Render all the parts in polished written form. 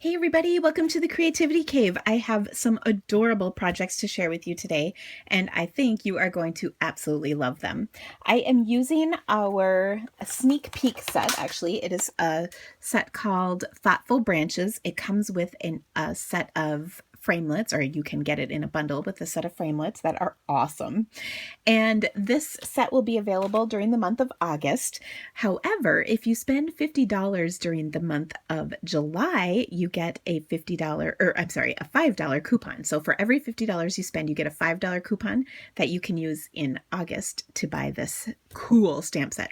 Hey everybody, welcome to the Creativity Cave. I have some adorable projects to share with you today, and I think you are going to absolutely love them. I am using our sneak peek set. Actually, it is a set called Thoughtful Branches. It comes with a set of framelits, or you can get it in a bundle with a set of framelits that are awesome. And this set will be available during the month of August. However, if you spend $50 during the month of July, you get a a $5 coupon. So for every $50 you spend, you get a $5 coupon that you can use in August to buy this cool stamp set.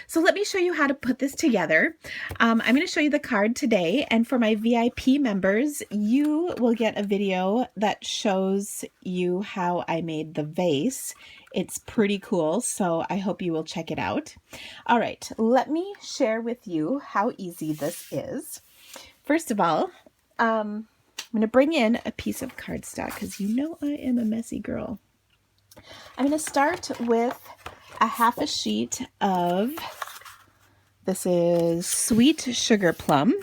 So let me show you how to put this together. I'm going to show you the card today, and for my VIP members, you will get a video that shows you how I made the vase. It's pretty cool, so I hope you will check it out. All right, let me share with you how easy this is. First of all, I'm going to bring in a piece of cardstock because you know I am a messy girl. I'm going to start with a half a sheet of, this is Sweet Sugar Plum,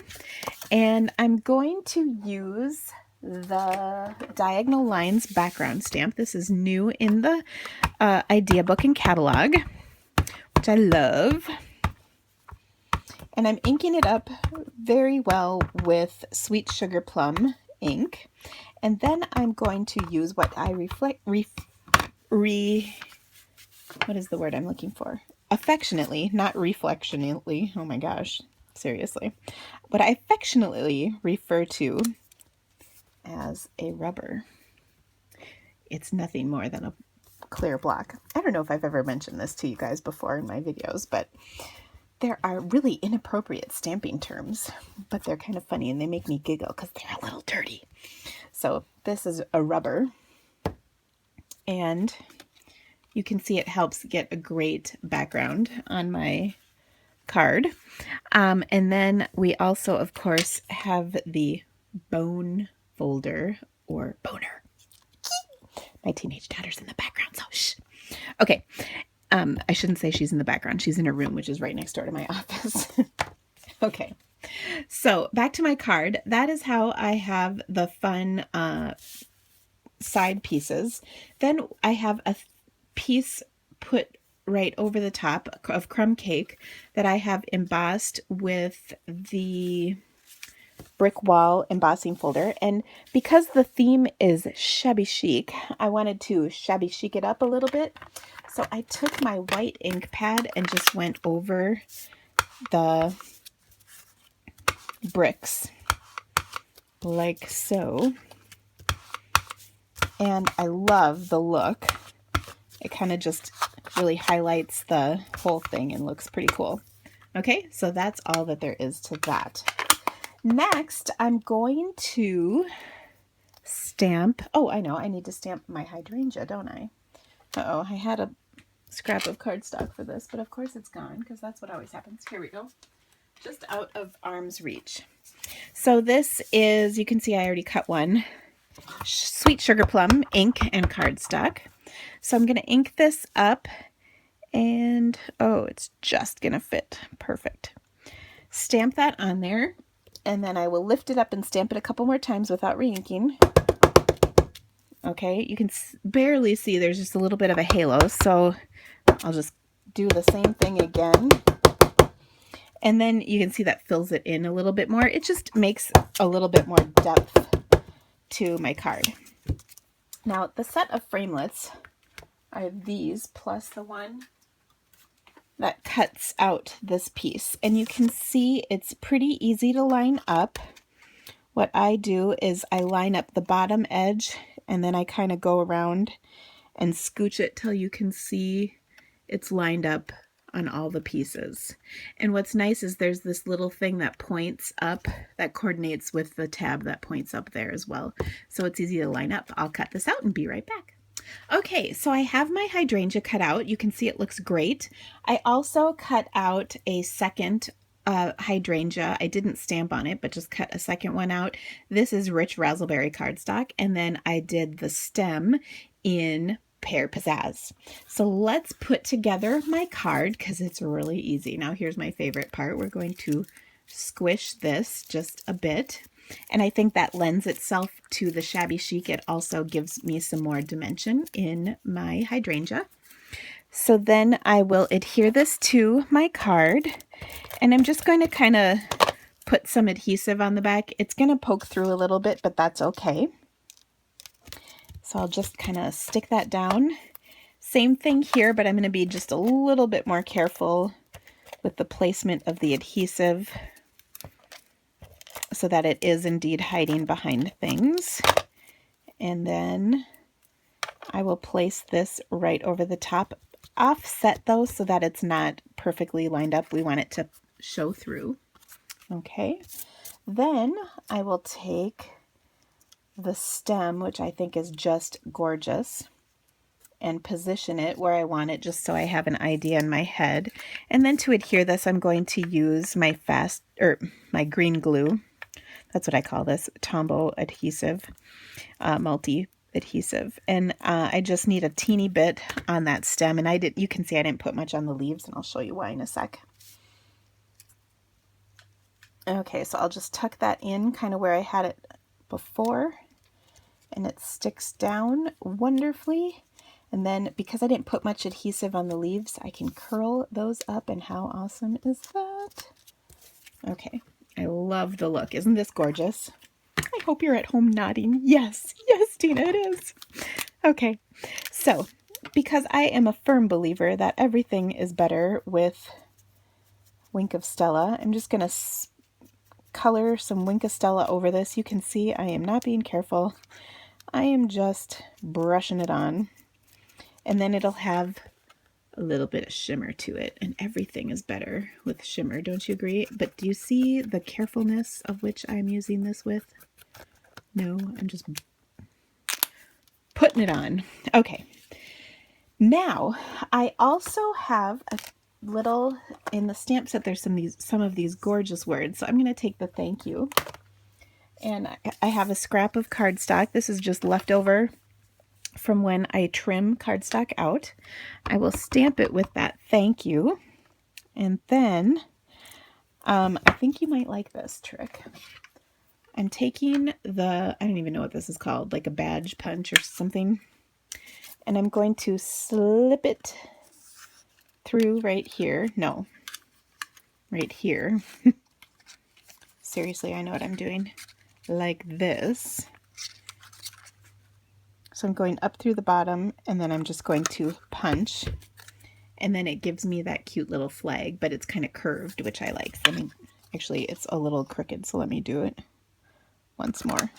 and I'm going to use the Diagonal Lines background stamp. This is new in the idea book and catalog, which I love. And I'm inking it up very well with Sweet Sugar Plum ink. And then I'm going to use what I what is the word I'm looking for? Affectionately, not reflectionately. Oh my gosh, seriously. What I affectionately refer to as a rubber. It's nothing more than a clear block. I don't know if I've ever mentioned this to you guys before in my videos, but there are really inappropriate stamping terms, but they're kind of funny and they make me giggle because they're a little dirty. So this is a rubber, and you can see it helps get a great background on my card. And then we also, of course, have the bone folder or boner. My teenage daughter's in the background, so shh. Okay. I shouldn't say she's in the background. She's in her room, which is right next door to my office. Okay. So back to my card. That is how I have the fun side pieces. Then I have a piece put right over the top of crumb cake that I have embossed with the brick wall embossing folder. And because the theme is shabby chic, I wanted to shabby chic it up a little bit. So I took my white ink pad and just went over the bricks like so. And I love the look. It kind of just really highlights the whole thing and looks pretty cool. Okay, so that's all that there is to that. Next, I'm going to stamp. Oh, I know, I need to stamp my hydrangea, don't I? Uh-oh, I had a scrap of cardstock for this, but of course it's gone because that's what always happens. Here we go. Just out of arm's reach. So this is, you can see I already cut one. Sweet Sugar Plum ink and cardstock. So I'm going to ink this up, and oh, it's just going to fit perfect. Stamp that on there, and then I will lift it up and stamp it a couple more times without re-inking. Okay, you can barely see there's just a little bit of a halo, so I'll just do the same thing again. And then you can see that fills it in a little bit more. It just makes a little bit more depth to my card. Now, the set of framelits are these, plus the one that cuts out this piece. And you can see it's pretty easy to line up. What I do is I line up the bottom edge, and then I kind of go around and scooch it till you can see it's lined up on all the pieces. And what's nice is there's this little thing that points up that coordinates with the tab that points up there as well. So it's easy to line up. I'll cut this out and be right back. Okay, so I have my hydrangea cut out. You can see it looks great. I also cut out a second hydrangea. I didn't stamp on it, but just cut a second one out. This is rich raspberry cardstock, and then I did the stem in Pear Pizzazz. So let's put together my card because it's really easy. Now here's my favorite part. We're going to squish this just a bit. And I think that lends itself to the shabby chic. It also gives me some more dimension in my hydrangea. So then I will adhere this to my card, and I'm just going to kind of put some adhesive on the back. It's going to poke through a little bit, but that's okay. So I'll just kind of stick that down. Same thing here, but I'm going to be just a little bit more careful with the placement of the adhesive so that it is indeed hiding behind things. And then I will place this right over the top. Offset though so that it's not perfectly lined up. We want it to show through. Okay. Then I will take the stem, which I think is just gorgeous, and position it where I want it just so I have an idea in my head. And then to adhere this, I'm going to use my my green glue. That's what I call this, Tombow adhesive, multi adhesive. And I just need a teeny bit on that stem. And you can see I didn't put much on the leaves, and I'll show you why in a sec. Okay, so I'll just tuck that in kind of where I had it before, and it sticks down wonderfully. And then because I didn't put much adhesive on the leaves, I can curl those up, and how awesome is that? Okay, I love the look. Isn't this gorgeous? I hope you're at home nodding. Yes, yes, Tina, it is. Okay, so because I am a firm believer that everything is better with Wink of Stella, I'm just going to color some Wink of Stella over this. You can see I am not being careful. I am just brushing it on. And then it'll have a little bit of shimmer to it. And everything is better with shimmer, don't you agree? But do you see the carefulness of which I'm using this with? No, I'm just putting it on. Okay. Now, I also have a little, in the stamp set, there's some of these gorgeous words. So I'm going to take the thank you. And I have a scrap of cardstock. This is just leftover from when I trim cardstock out. I will stamp it with that thank you. And then I think you might like this trick. I'm taking I don't even know what this is called, like a badge punch or something. And I'm going to slip it through right here. No, right here. Seriously, I know what I'm doing. Like this. So I'm going up through the bottom, and then I'm just going to punch, and then it gives me that cute little flag, but it's kind of curved, which I like. So actually, it's a little crooked, so let me do it once more.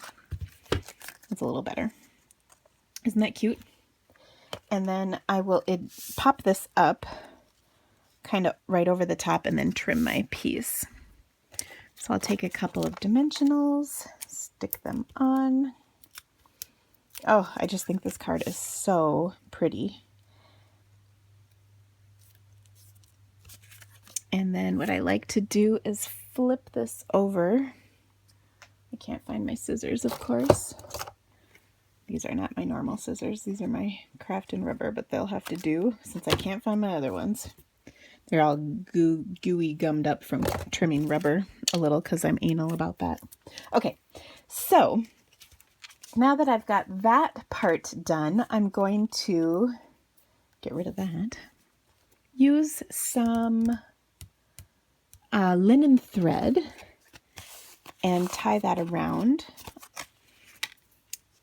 It's a little better. Isn't that cute? And then I will pop this up kind of right over the top and then trim my piece. So I'll take a couple of dimensionals, stick them on. Oh, I just think this card is so pretty. And then what I like to do is flip this over. I can't find my scissors, of course. These are not my normal scissors. These are my craft and rubber, but they'll have to do since I can't find my other ones. They're all gooey gummed up from trimming rubber a little because I'm anal about that. Okay, so now that I've got that part done, I'm going to get rid of that. Use some linen thread and tie that around.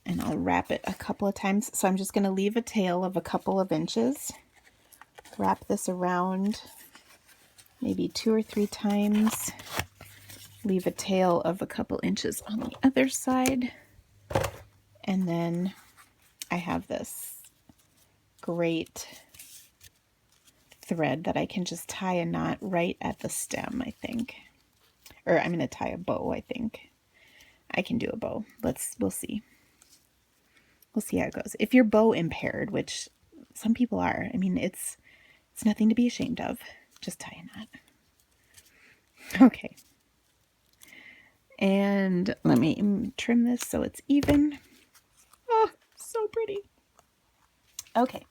And I'll wrap it a couple of times. So I'm just going to leave a tail of a couple of inches. Wrap this around maybe 2 or 3 times. Leave a tail of a couple inches on the other side. And then I have this great thread that I can just tie a knot right at the stem, I think. Or I'm going to tie a bow, I think. I can do a bow. We'll see. We'll see how it goes. If you're bow impaired, which some people are, I mean, it's nothing to be ashamed of. Just tie a knot. Okay. And let me trim this so it's even. Oh, so pretty. Okay.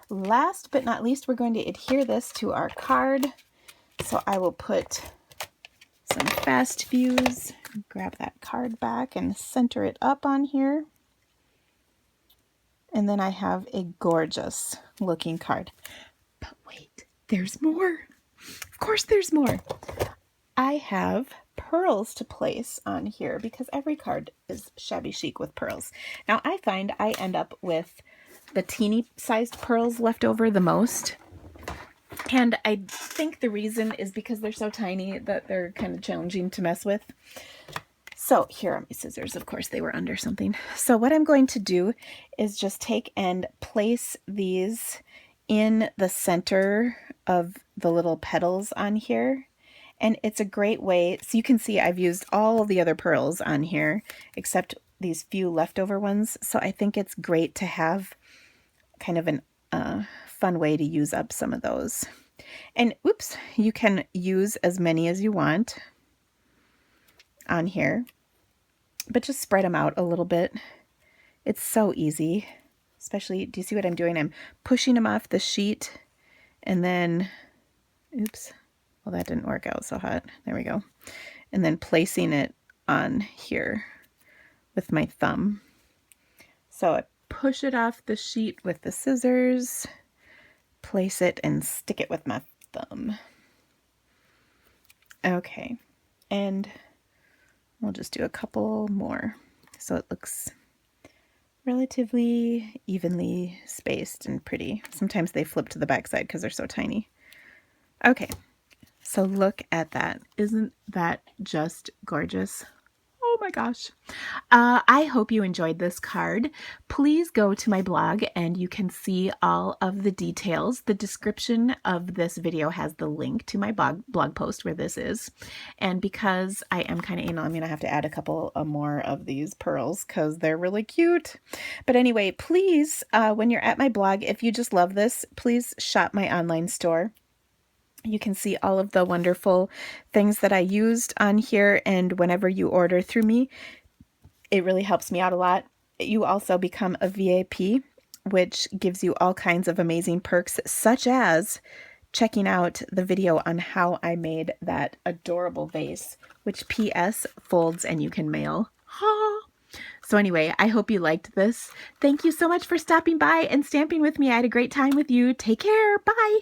Last but not least, we're going to adhere this to our card. So I will put some fast fuse. Grab that card back and center it up on here. And then I have a gorgeous looking card. But wait, there's more. Of course there's more. I have pearls to place on here because every card is shabby chic with pearls. Now I find I end up with the teeny sized pearls left over the most. And I think the reason is because they're so tiny that they're kind of challenging to mess with. So here are my scissors. Of course, they were under something. So what I'm going to do is just take and place these in the center of the little petals on here. And it's a great way, so you can see I've used all the other pearls on here, except these few leftover ones. So I think it's great to have kind of an fun way to use up some of those. And oops, you can use as many as you want on here, but just spread them out a little bit. It's so easy, especially, do you see what I'm doing? I'm pushing them off the sheet and then, oops, well, that didn't work out so hot. There we go. And then placing it on here with my thumb. So I push it off the sheet with the scissors, place it and stick it with my thumb. Okay, and we'll just do a couple more so it looks relatively evenly spaced and pretty. Sometimes they flip to the back side because they're so tiny. Okay, so look at that. Isn't that just gorgeous? Oh my gosh. I hope you enjoyed this card. Please go to my blog and you can see all of the details. The description of this video has the link to my blog post where this is. And because I am kind of anal, I'm going to have to add a couple more of these pearls because they're really cute. But anyway, please, when you're at my blog, if you just love this, please shop my online store. You can see all of the wonderful things that I used on here, and whenever you order through me, it really helps me out a lot. You also become a VIP, which gives you all kinds of amazing perks, such as checking out the video on how I made that adorable vase, which PS folds and you can mail. Ha! So anyway, I hope you liked this. Thank you so much for stopping by and stamping with me. I had a great time with you. Take care. Bye.